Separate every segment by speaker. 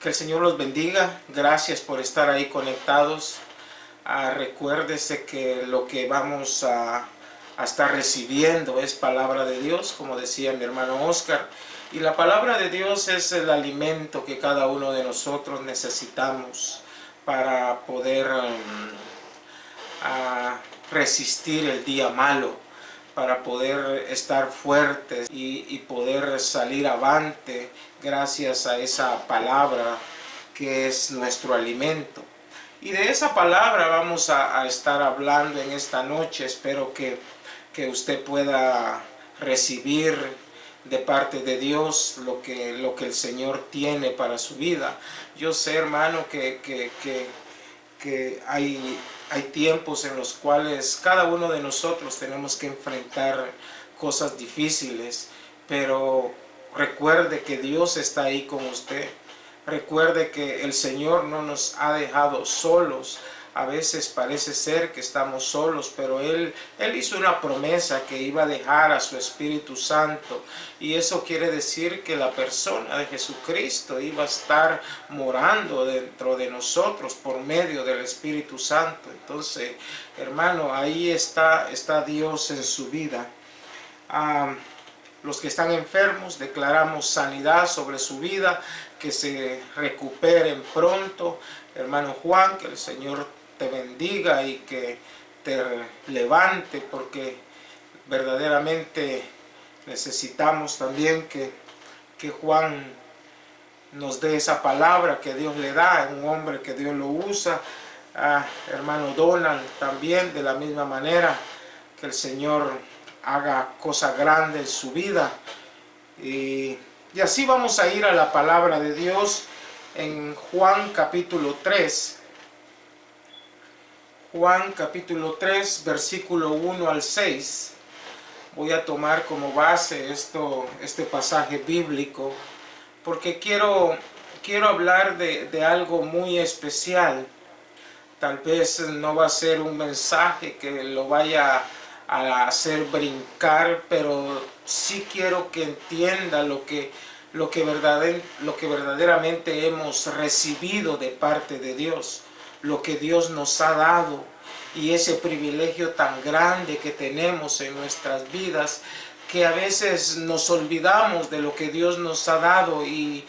Speaker 1: Que el Señor los bendiga. Gracias por estar ahí conectados. Recuérdese que lo que vamos a estar recibiendo es palabra de Dios, como decía mi hermano Oscar. Y la palabra de Dios es el alimento que cada uno de nosotros necesitamos para poder resistir el día malo, para poder estar fuertes y poder salir avante gracias a esa palabra que es nuestro alimento. Y de esa palabra vamos a estar hablando en esta noche. Espero que usted pueda recibir de parte de Dios lo que el Señor tiene para su vida. Yo sé, hermano, que hay tiempos en los cuales cada uno de nosotros tenemos que enfrentar cosas difíciles, pero recuerde que Dios está ahí con usted. Recuerde que el Señor no nos ha dejado solos. A veces parece ser que estamos solos, pero Él hizo una promesa que iba a dejar a su Espíritu Santo. Y eso quiere decir que la persona de Jesucristo iba a estar morando dentro de nosotros por medio del Espíritu Santo. Entonces, hermano, ahí está Dios en su vida. Los que están enfermos, declaramos sanidad sobre su vida, que se recuperen pronto. Hermano Juan, que el Señor te bendiga y que te levante, porque verdaderamente necesitamos también que Juan nos dé esa palabra que Dios le da, un hombre que Dios lo usa. Hermano Donald también, de la misma manera, que el Señor haga cosas grandes en su vida. Y así vamos a ir a la palabra de Dios en Juan capítulo 3. Juan capítulo 3, versículo 1 al 6. Voy a tomar como base este pasaje bíblico, porque quiero hablar de algo muy especial. Tal vez no va a ser un mensaje que lo vaya a hacer brincar, pero sí quiero que entienda lo que verdaderamente hemos recibido de parte de Dios, lo que Dios nos ha dado, y ese privilegio tan grande que tenemos en nuestras vidas, que a veces nos olvidamos de lo que Dios nos ha dado, y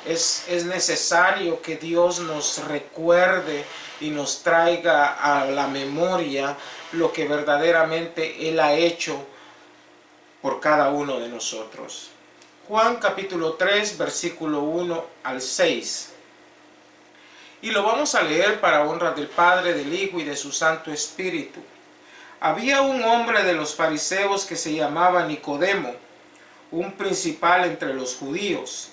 Speaker 1: es necesario que Dios nos recuerde y nos traiga a la memoria lo que verdaderamente Él ha hecho por cada uno de nosotros. Juan capítulo 3, versículo 1 al 6. Y lo vamos a leer para honra del Padre, del Hijo y de su Santo Espíritu. Había un hombre de los fariseos que se llamaba Nicodemo, un principal entre los judíos.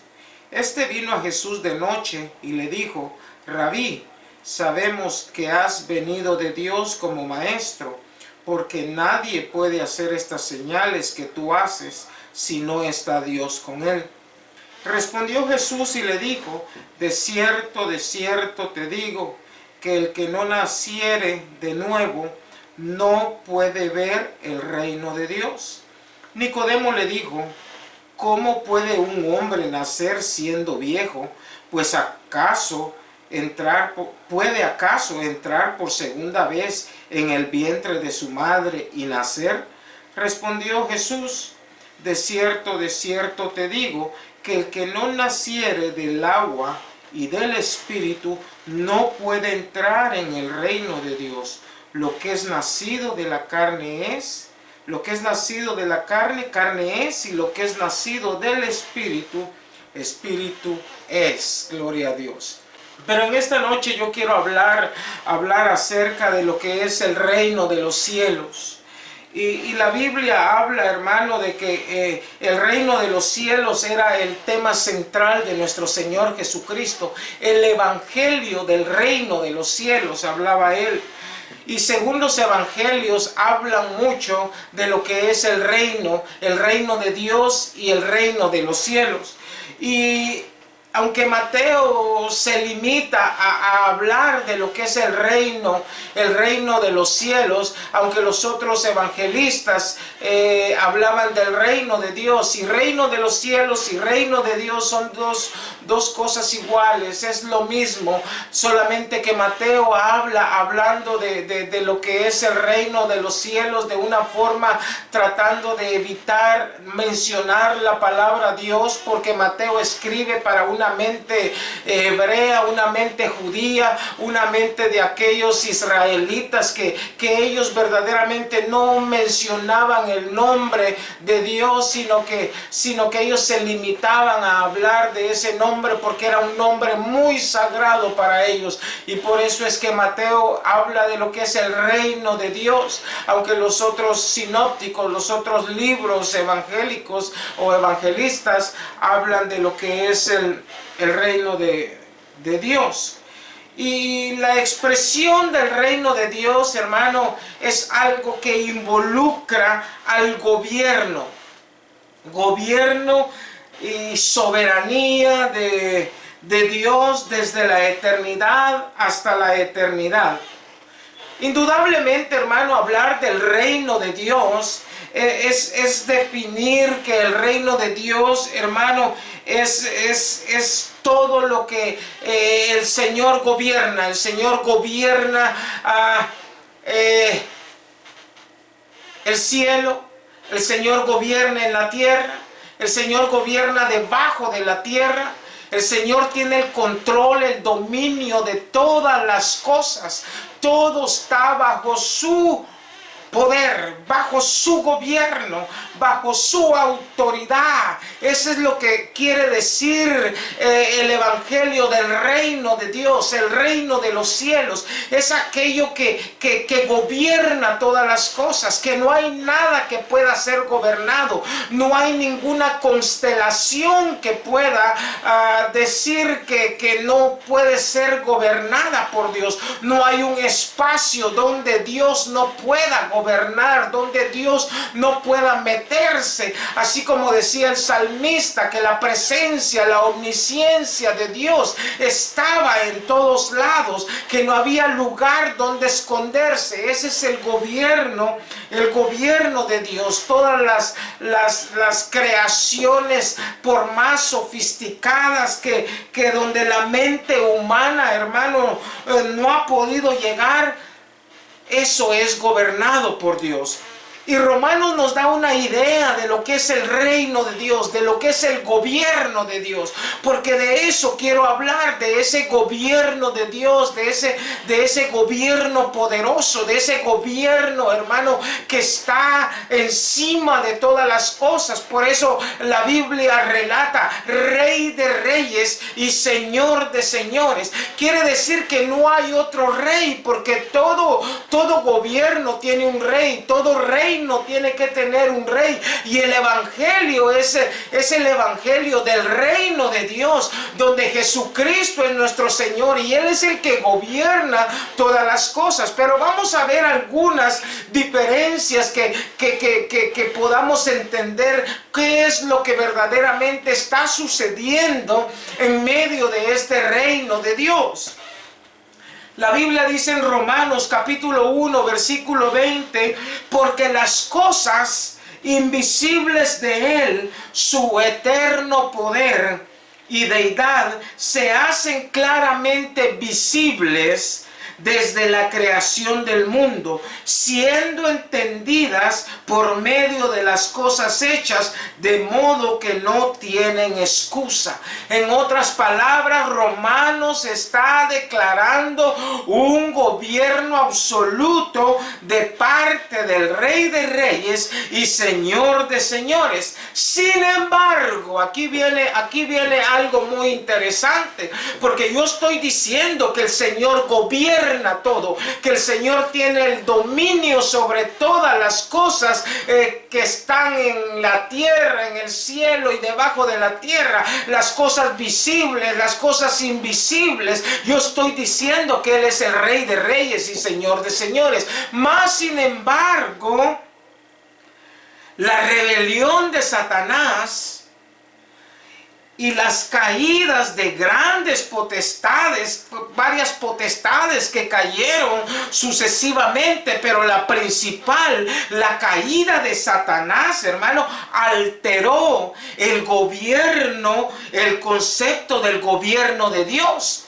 Speaker 1: Este vino a Jesús de noche y le dijo: Rabí, sabemos que has venido de Dios como maestro, porque nadie puede hacer estas señales que tú haces si no está Dios con él. Respondió Jesús y le dijo: de cierto te digo, que el que no naciere de nuevo no puede ver el reino de Dios. Nicodemo le dijo: ¿cómo puede un hombre nacer siendo viejo? Pues ¿puede acaso entrar por segunda vez en el vientre de su madre y nacer? Respondió Jesús: de cierto te digo, que el que no naciere del agua y del Espíritu no puede entrar en el reino de Dios. Lo que es nacido de la carne es, carne es, y lo que es nacido del Espíritu, Espíritu es. Gloria a Dios. Pero en esta noche yo quiero hablar acerca de lo que es el reino de los cielos. Y la Biblia habla, hermano, de que el reino de los cielos era el tema central de nuestro Señor Jesucristo. El evangelio del reino de los cielos, hablaba Él. Y según los evangelios hablan mucho de lo que es el reino de Dios y el reino de los cielos. Y aunque Mateo se limita a hablar de lo que es el reino de los cielos, aunque los otros evangelistas hablaban del reino de Dios, y reino de los cielos y reino de Dios son dos cosas iguales, es lo mismo, solamente que Mateo hablando de lo que es el reino de los cielos de una forma tratando de evitar mencionar la palabra Dios, porque Mateo escribe para una mente hebrea, una mente judía, una mente de aquellos israelitas que ellos verdaderamente no mencionaban el nombre de Dios, sino que ellos se limitaban a hablar de ese nombre porque era un nombre muy sagrado para ellos. Y por eso es que Mateo habla de lo que es el reino de Dios, aunque los otros sinópticos, los otros libros evangélicos o evangelistas hablan de lo que es el reino de Dios. Y la expresión del reino de Dios, hermano, es algo que involucra al gobierno y soberanía de Dios desde la eternidad hasta la eternidad. Indudablemente, hermano, hablar del reino de Dios es definir que el reino de Dios, hermano, es todo lo que el Señor gobierna. El Señor gobierna el cielo, el Señor gobierna en la tierra, el Señor gobierna debajo de la tierra. El Señor tiene el control, el dominio de todas las cosas. Todo está bajo su poder, bajo su gobierno, bajo su autoridad. Eso es lo que quiere decir el evangelio del reino de Dios, el reino de los cielos. Es aquello que gobierna todas las cosas, que no hay nada que pueda ser gobernado, no hay ninguna constelación que pueda decir que no puede ser gobernada por Dios. No hay un espacio donde Dios no pueda gobernar, donde Dios no pueda meterse, así como decía el salmista, que la presencia, la omnisciencia de Dios estaba en todos lados, que no había lugar donde esconderse. Ese es el gobierno de Dios. Todas las creaciones, por más sofisticadas que donde la mente humana, hermano, no ha podido llegar, eso es gobernado por Dios. Y Romanos nos da una idea de lo que es el reino de Dios, de lo que es el gobierno de Dios, porque de eso quiero hablar, de ese gobierno de Dios, de ese gobierno poderoso, de ese gobierno, hermano, que está encima de todas las cosas. Por eso la Biblia relata Rey de reyes y Señor de señores. Quiere decir que no hay otro rey, porque todo gobierno tiene un rey, todo reino tiene que tener un rey, y el evangelio es el evangelio del reino de Dios, donde Jesucristo es nuestro Señor y Él es el que gobierna todas las cosas. Pero vamos a ver algunas diferencias que podamos entender qué es lo que verdaderamente está sucediendo en medio de este reino de Dios. La Biblia dice en Romanos capítulo 1, versículo 20, porque las cosas invisibles de Él, su eterno poder y deidad, se hacen claramente visibles desde la creación del mundo, siendo entendidas por medio de las cosas hechas, de modo que no tienen excusa. En otras palabras, Romanos está declarando un gobierno absoluto de parte del Rey de Reyes y Señor de Señores. Sin embargo, aquí viene algo muy interesante, porque yo estoy diciendo que el Señor gobierna todo, que el Señor tiene el dominio sobre todas las cosas que están en la tierra, en el cielo y debajo de la tierra, las cosas visibles, las cosas invisibles. Yo estoy diciendo que Él es el Rey de reyes y Señor de señores. Mas, sin embargo, la rebelión de Satanás y las caídas de grandes potestades, varias potestades que cayeron sucesivamente, pero la principal, la caída de Satanás, hermano, alteró el gobierno, el concepto del gobierno de Dios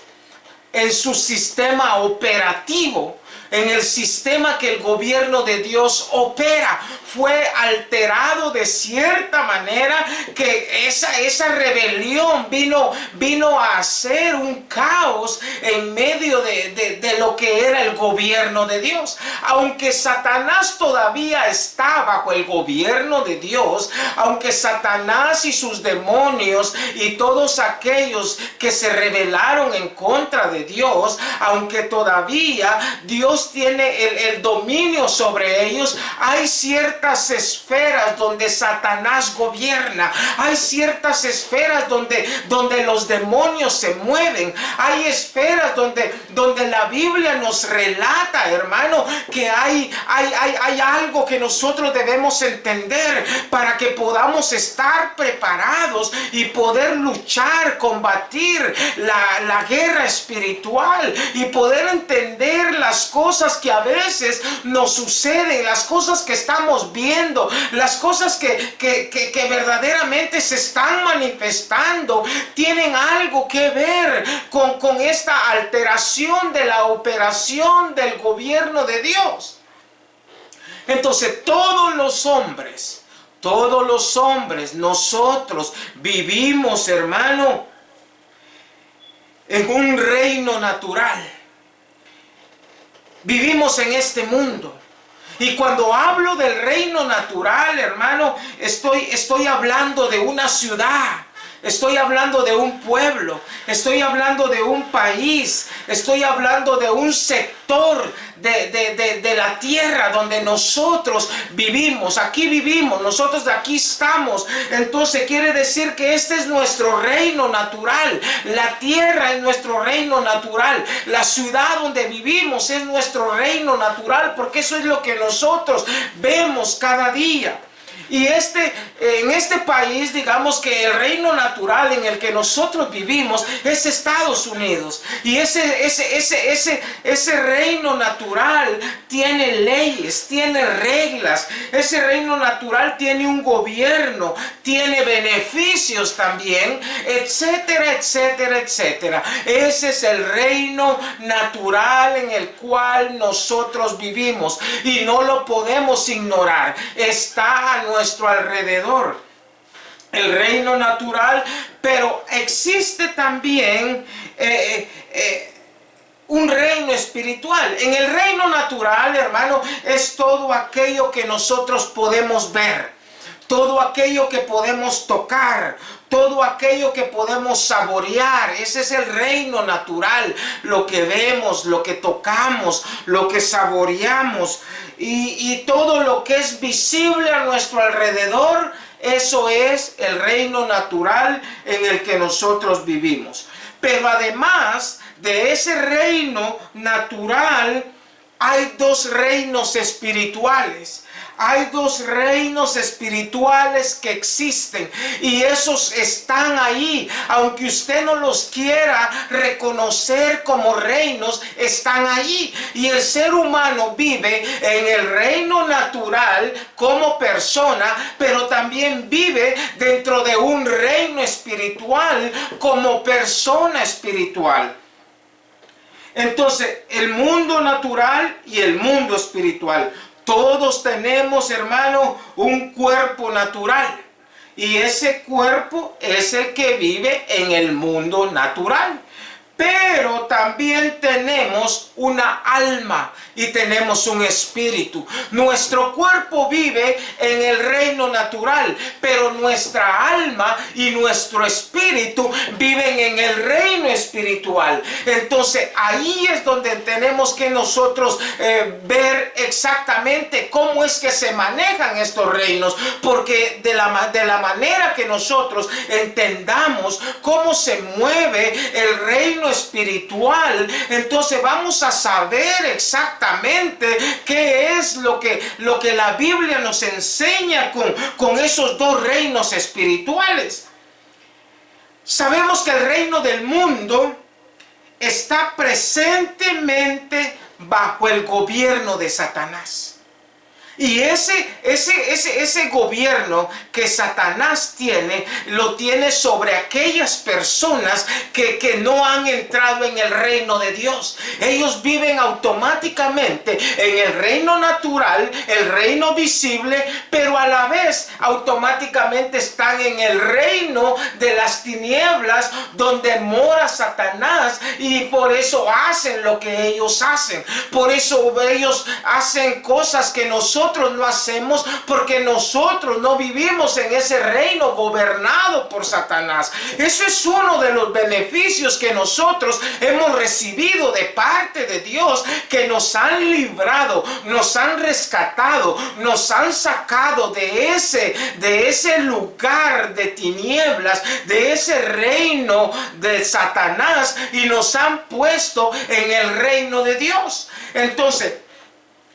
Speaker 1: en su sistema operativo. En el sistema que el gobierno de Dios opera, fue alterado de cierta manera, que esa rebelión vino a hacer un caos en medio de lo que era el gobierno de Dios. Aunque Satanás todavía está bajo el gobierno de Dios, aunque Satanás y sus demonios y todos aquellos que se rebelaron en contra de Dios, aunque todavía Dios tiene el dominio sobre ellos, hay ciertas esferas donde Satanás gobierna, hay ciertas esferas donde los demonios se mueven, hay esferas donde la Biblia nos relata, hermano, que hay algo que nosotros debemos entender para que podamos estar preparados y poder luchar, combatir la guerra espiritual y poder entender las cosas que a veces nos suceden, las cosas que estamos viendo, las cosas que verdaderamente se están manifestando, tienen algo que ver con esta alteración de la operación del gobierno de Dios. Entonces todos los hombres, nosotros vivimos, hermano, en un reino natural. Vivimos en este mundo. Y cuando hablo del reino natural, hermano, estoy hablando de una ciudad. Estoy hablando de un pueblo, estoy hablando de un país, estoy hablando de un sector de la tierra donde nosotros vivimos. Aquí vivimos, nosotros de aquí estamos. Entonces quiere decir que este es nuestro reino natural. La tierra es nuestro reino natural. La ciudad donde vivimos es nuestro reino natural, porque eso es lo que nosotros vemos cada día. Y en este país, digamos que el reino natural en el que nosotros vivimos es Estados Unidos. Y ese reino natural tiene leyes, tiene reglas. Ese reino natural tiene un gobierno, tiene beneficios también, etcétera, etcétera, etcétera. Ese es el reino natural en el cual nosotros vivimos y no lo podemos ignorar. Está a nuestro alrededor el reino natural, pero existe también un reino espiritual. En el reino natural, hermano, es todo aquello que nosotros podemos ver, todo aquello que podemos tocar, todo aquello que podemos saborear. Ese es el reino natural, lo que vemos, lo que tocamos, lo que saboreamos y todo lo que es visible a nuestro alrededor. Eso es el reino natural en el que nosotros vivimos. Pero además de ese reino natural, hay dos reinos espirituales. Hay dos reinos espirituales que existen y esos están ahí. Aunque usted no los quiera reconocer como reinos, están ahí. Y el ser humano vive en el reino natural como persona, pero también vive dentro de un reino espiritual como persona espiritual. Entonces, el mundo natural y el mundo espiritual. Todos tenemos, hermano, un cuerpo natural. Y ese cuerpo es el que vive en el mundo natural. Pero también tenemos una alma y tenemos un espíritu. Nuestro cuerpo vive en el reino natural, pero nuestra alma y nuestro espíritu viven en el reino espiritual. Entonces ahí es donde tenemos que nosotros ver exactamente cómo es que se manejan estos reinos, porque de la manera que nosotros entendamos cómo se mueve el reino espiritual, entonces vamos a saber exactamente qué es lo que la Biblia nos enseña con esos dos reinos espirituales. Sabemos que el reino del mundo está presentemente bajo el gobierno de Satanás. Y ese gobierno que Satanás tiene, lo tiene sobre aquellas personas que no han entrado en el reino de Dios. Ellos viven automáticamente en el reino natural, el reino visible, pero a la vez automáticamente están en el reino de las tinieblas donde mora Satanás, y por eso hacen lo que ellos hacen. Por eso ellos hacen cosas que nosotros no hacemos, porque nosotros no vivimos en ese reino gobernado por Satanás. Eso es uno de los beneficios que nosotros hemos recibido de parte de Dios, que nos han librado, nos han rescatado, nos han sacado de ese lugar de tinieblas, de ese reino de Satanás, y nos han puesto en el reino de Dios. Entonces,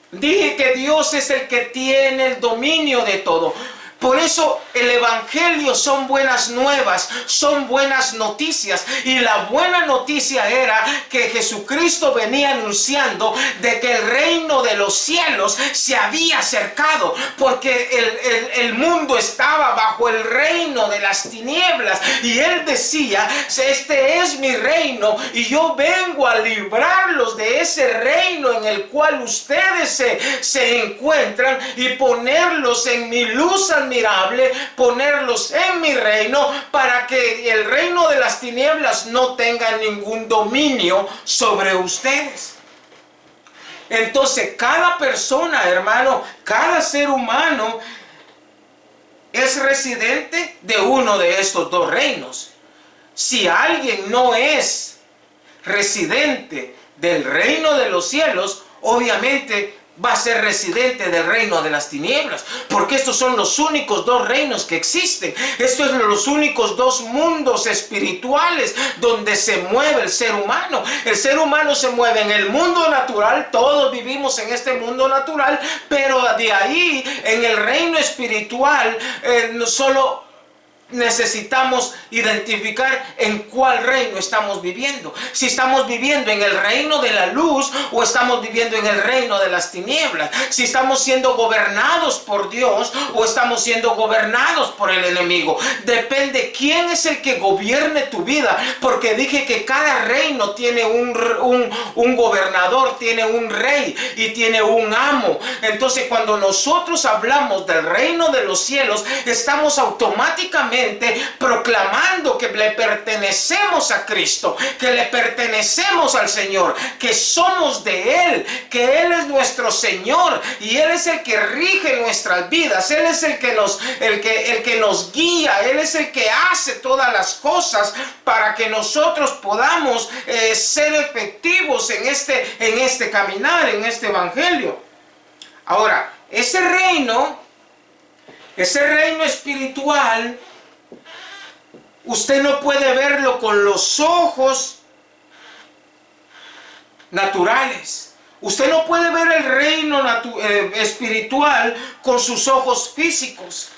Speaker 1: dije que Dios es el que tiene el dominio de todo. Por eso el evangelio son buenas nuevas, son buenas noticias. Y la buena noticia era que Jesucristo venía anunciando de que el reino de los cielos se había acercado, porque el mundo estaba bajo el reino de las tinieblas. Y él decía: este es mi reino, y yo vengo a librarlos de ese reino en el cual ustedes se encuentran, y ponerlos en mi luz admirable, ponerlos en mi reino, para que el reino de las tinieblas no tenga ningún dominio sobre ustedes. Entonces, cada persona, hermano, cada ser humano es residente de uno de estos dos reinos. Si alguien no es residente del reino de los cielos, obviamente va a ser residente del reino de las tinieblas, porque estos son los únicos dos reinos que existen. Estos son los únicos dos mundos espirituales donde se mueve el ser humano. El ser humano se mueve en el mundo natural, todos vivimos en este mundo natural, pero de ahí, en el reino espiritual, no solo necesitamos identificar en cuál reino estamos viviendo. Si estamos viviendo en el reino de la luz o estamos viviendo en el reino de las tinieblas. Si estamos siendo gobernados por Dios o estamos siendo gobernados por el enemigo. Depende quién es el que gobierne tu vida, porque dije que cada reino tiene un gobernador, tiene un rey y tiene un amo. Entonces, cuando nosotros hablamos del reino de los cielos, estamos automáticamente proclamando que le pertenecemos a Cristo, que le pertenecemos al Señor, que somos de Él, que Él es nuestro Señor y Él es el que rige nuestras vidas. Él es el que nos guía, Él es el que hace todas las cosas para que nosotros podamos ser efectivos en este caminar, en este evangelio. Ahora, ese reino espiritual, usted no puede verlo con los ojos naturales. Usted no puede ver el reino espiritual con sus ojos físicos.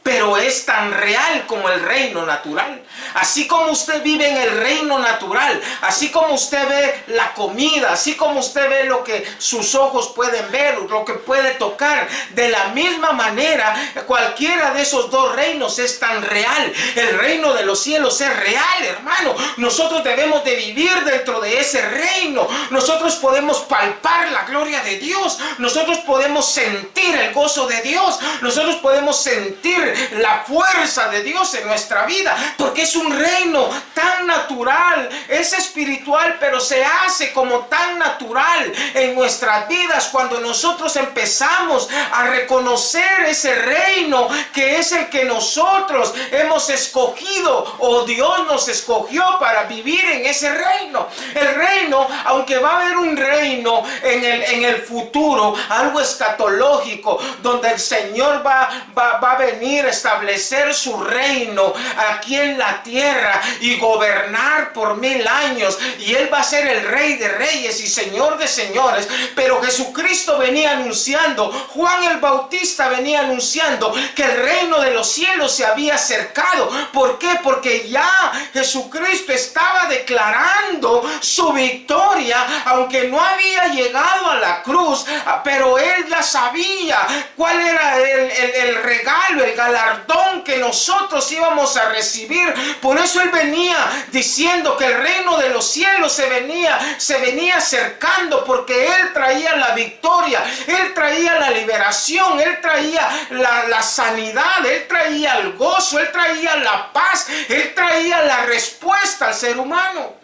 Speaker 1: Pero es tan real como el reino natural. Así como usted vive en el reino natural, así como usted ve la comida, así como usted ve lo que sus ojos pueden ver, lo que puede tocar, de la misma manera, cualquiera de esos dos reinos es tan real. El reino de los cielos es real, hermano. Nosotros debemos de vivir dentro de ese reino. Nosotros podemos palpar la gloria de Dios. Nosotros podemos sentir el gozo de Dios. Nosotros podemos sentir la fuerza de Dios en nuestra vida, porque es un reino tan natural, es espiritual, pero se hace como tan natural en nuestras vidas cuando nosotros empezamos a reconocer ese reino que es el que nosotros hemos escogido, o Dios nos escogió para vivir en ese reino. El reino, aunque va a haber un reino en el futuro, algo escatológico, donde el Señor va a venir venir a establecer su reino aquí en la tierra y gobernar por 1000 años. Y Él va a ser el Rey de Reyes y Señor de Señores. Pero Jesucristo venía anunciando, Juan el Bautista venía anunciando que el reino de los cielos se había acercado. ¿Por qué? Porque ya Jesucristo estaba declarando su victoria, aunque no había llegado a la cruz, pero Él ya sabía cuál era el regalo, el galardón que nosotros íbamos a recibir. Por eso Él venía diciendo que el reino de los cielos se venía acercando, porque Él traía la victoria, Él traía la liberación, Él traía la sanidad, Él traía el gozo, Él traía la paz, Él traía la respuesta al ser humano.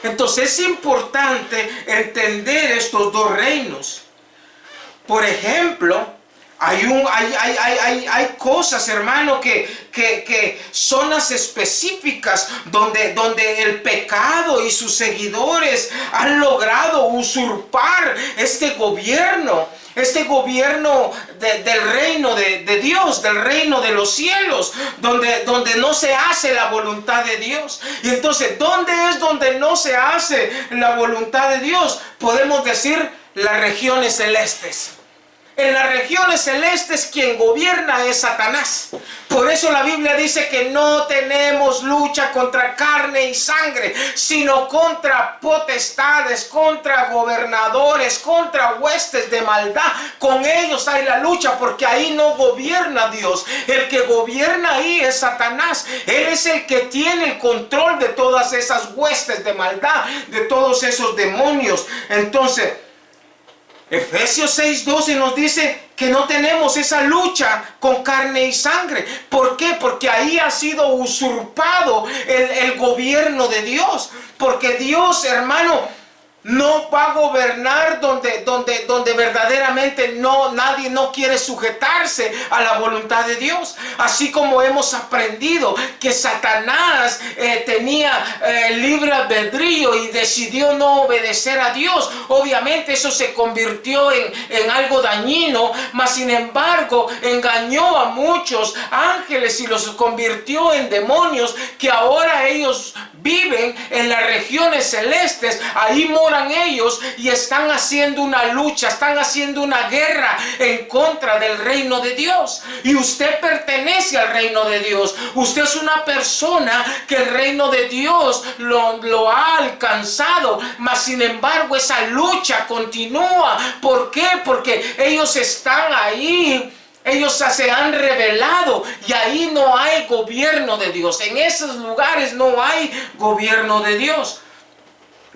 Speaker 1: Entonces es importante entender estos dos reinos. Por ejemplo, hay cosas, hermano, que zonas específicas donde el pecado y sus seguidores han logrado usurpar este gobierno del reino de Dios, del reino de los cielos, donde no se hace la voluntad de Dios. Y entonces, ¿dónde es donde no se hace la voluntad de Dios? Podemos decir las regiones celestes. En las regiones celestes quien gobierna es Satanás. Por eso la Biblia dice que no tenemos lucha contra carne y sangre, sino contra potestades, contra gobernadores, contra huestes de maldad. Con ellos hay la lucha, porque ahí no gobierna Dios. El que gobierna ahí es Satanás. Él es el que tiene el control de todas esas huestes de maldad, de todos esos demonios. Entonces, Efesios 6:12 nos dice que no tenemos esa lucha con carne y sangre. ¿Por qué? Porque ahí ha sido usurpado el gobierno de Dios. Porque Dios, hermano, no va a gobernar donde verdaderamente nadie no quiere sujetarse a la voluntad de Dios. Así como hemos aprendido que Satanás tenía libre albedrío y decidió no obedecer a Dios. Obviamente eso se convirtió en algo dañino, mas sin embargo engañó a muchos ángeles y los convirtió en demonios, que ahora ellos viven en las regiones celestes. Ahí moran ellos y están haciendo una lucha, están haciendo una guerra en contra del reino de Dios. Y usted pertenece al reino de Dios. Usted es una persona que el reino de Dios lo ha alcanzado, mas sin embargo esa lucha continúa. ¿Por qué? Porque ellos están ahí. Ellos se han revelado y ahí no hay gobierno de Dios. En esos lugares no hay gobierno de Dios.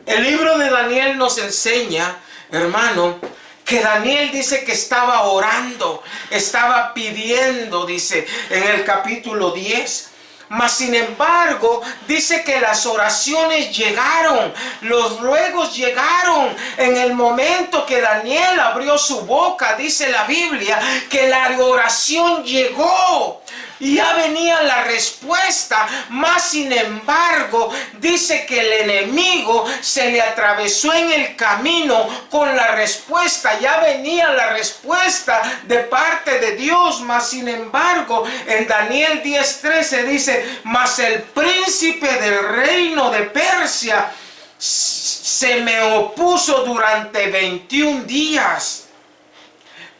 Speaker 1: El libro de Daniel nos enseña, hermano, que Daniel dice que estaba orando, estaba pidiendo, dice en el capítulo 10. Mas sin embargo, dice que las oraciones llegaron, los ruegos llegaron. En el momento que Daniel abrió su boca, dice la Biblia, que la oración llegó. Y ya venía la respuesta, mas sin embargo, dice que el enemigo se le atravesó en el camino con la respuesta. Ya venía la respuesta de parte de Dios, mas sin embargo, en Daniel 10:13 dice, mas el príncipe del reino de Persia se me opuso durante 21 días.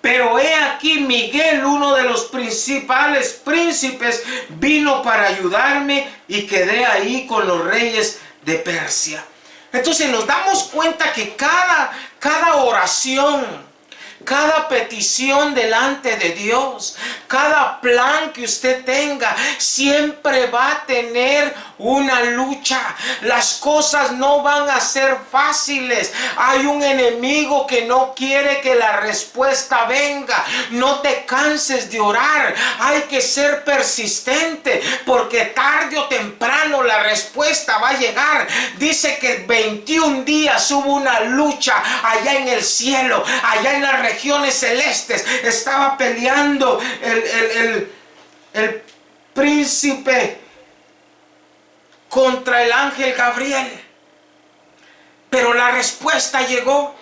Speaker 1: Pero he aquí Miguel, uno de los principales príncipes, vino para ayudarme y quedé ahí con los reyes de Persia. Entonces nos damos cuenta que cada oración, cada petición delante de Dios, cada plan que usted tenga, siempre va a tener una lucha. Las cosas no van a ser fáciles. Hay un enemigo que no quiere que la respuesta venga. No te canses de orar. Hay que ser persistente, porque tarde o temprano la respuesta va a llegar. Dice que 21 días hubo una lucha allá en el cielo, allá en las regiones celestes. Estaba peleando el príncipe contra el ángel Gabriel. Pero la respuesta llegó.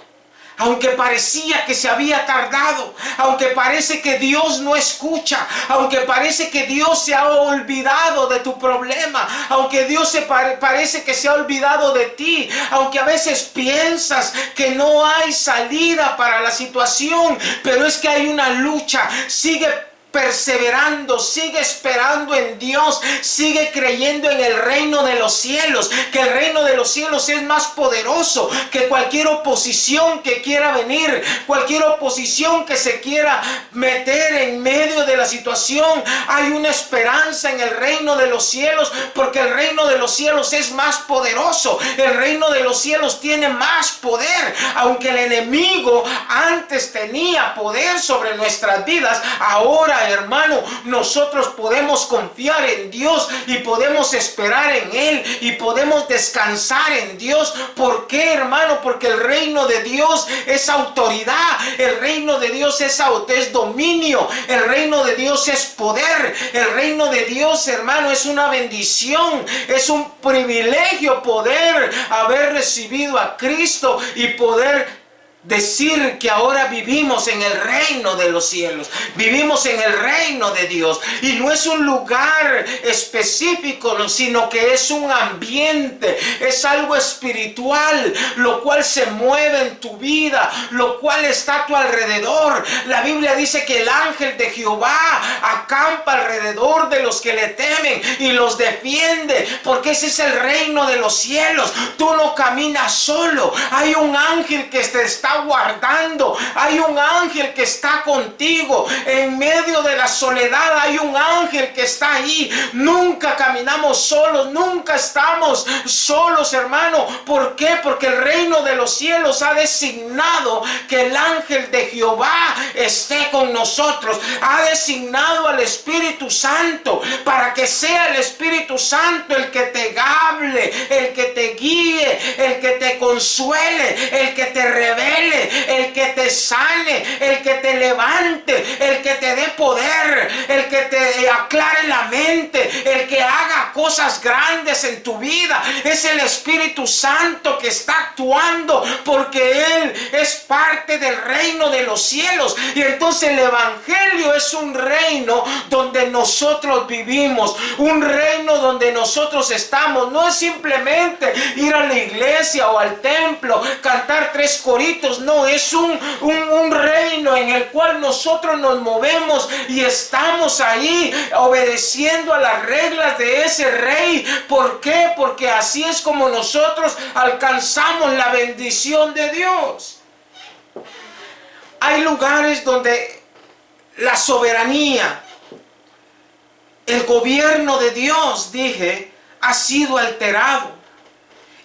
Speaker 1: Aunque parecía que se había tardado, aunque parece que Dios no escucha, aunque parece que Dios se ha olvidado de tu problema, aunque Dios parece que se ha olvidado de ti, aunque a veces piensas que no hay salida para la situación, pero es que hay una lucha. Sigue perseverando, sigue esperando en Dios, sigue creyendo en el reino de los cielos, que el reino de los cielos es más poderoso que cualquier oposición que quiera venir, cualquier oposición que se quiera meter en medio de la situación. Hay una esperanza en el reino de los cielos, porque el reino de los cielos es más poderoso, el reino de los cielos tiene más poder. Aunque el enemigo antes tenía poder sobre nuestras vidas, ahora, hermano, nosotros podemos confiar en Dios y podemos esperar en Él y podemos descansar en Dios. ¿Por qué, hermano? Porque el reino de Dios es autoridad, el reino de Dios es dominio, el reino de Dios es poder, el reino de Dios, hermano, es una bendición, es un privilegio poder haber recibido a Cristo y poder decir que ahora vivimos en el reino de los cielos, vivimos en el reino de Dios, y no es un lugar específico, sino que es un ambiente, es algo espiritual, lo cual se mueve en tu vida, lo cual está a tu alrededor. La Biblia dice que el ángel de Jehová acampa alrededor de los que le temen y los defiende, porque ese es el reino de los cielos. Tú no caminas solo, hay un ángel que te está guardando, hay un ángel que está contigo en medio de la soledad, hay un ángel que está ahí. Nunca caminamos solos, nunca estamos solos, hermano. ¿Por qué? Porque el reino de los cielos ha designado que el ángel de Jehová esté con nosotros, ha designado al Espíritu Santo para que sea el Espíritu Santo el que te hable, el que te guíe, el que te consuele, el que te revele, el que te sane, el que te levante, el que te dé poder, el que te aclare la mente, el que haga cosas grandes en tu vida. Es el Espíritu Santo que está actuando, porque Él es parte del reino de los cielos. Y entonces el Evangelio es un reino donde nosotros vivimos, un reino donde nosotros estamos. No es simplemente ir a la iglesia o al templo, cantar 3 coritos. No, es un reino en el cual nosotros nos movemos y estamos ahí obedeciendo a las reglas de ese rey. ¿Por qué? Porque así es como nosotros alcanzamos la bendición de Dios. Hay lugares donde la soberanía, el gobierno de Dios, ha sido alterado.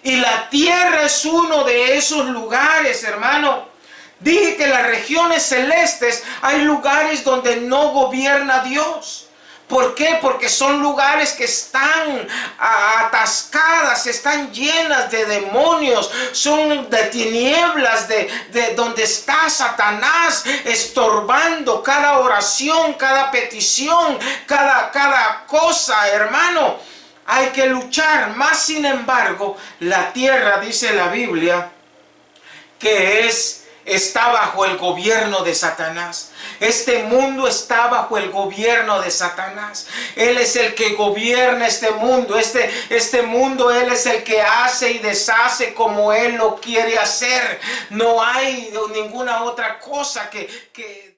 Speaker 1: Y la tierra es uno de esos lugares, hermano. Dije que en las regiones celestes hay lugares donde no gobierna Dios. ¿Por qué? Porque son lugares que están atascadas, están llenas de demonios, son de tinieblas, de donde está Satanás estorbando cada oración, cada petición, cada cosa, hermano. Hay que luchar. Más sin embargo, la tierra, dice la Biblia, que está bajo el gobierno de Satanás. Este mundo está bajo el gobierno de Satanás. Él es el que gobierna este mundo. Este mundo, Él es el que hace y deshace como Él lo quiere hacer. No hay ninguna otra cosa que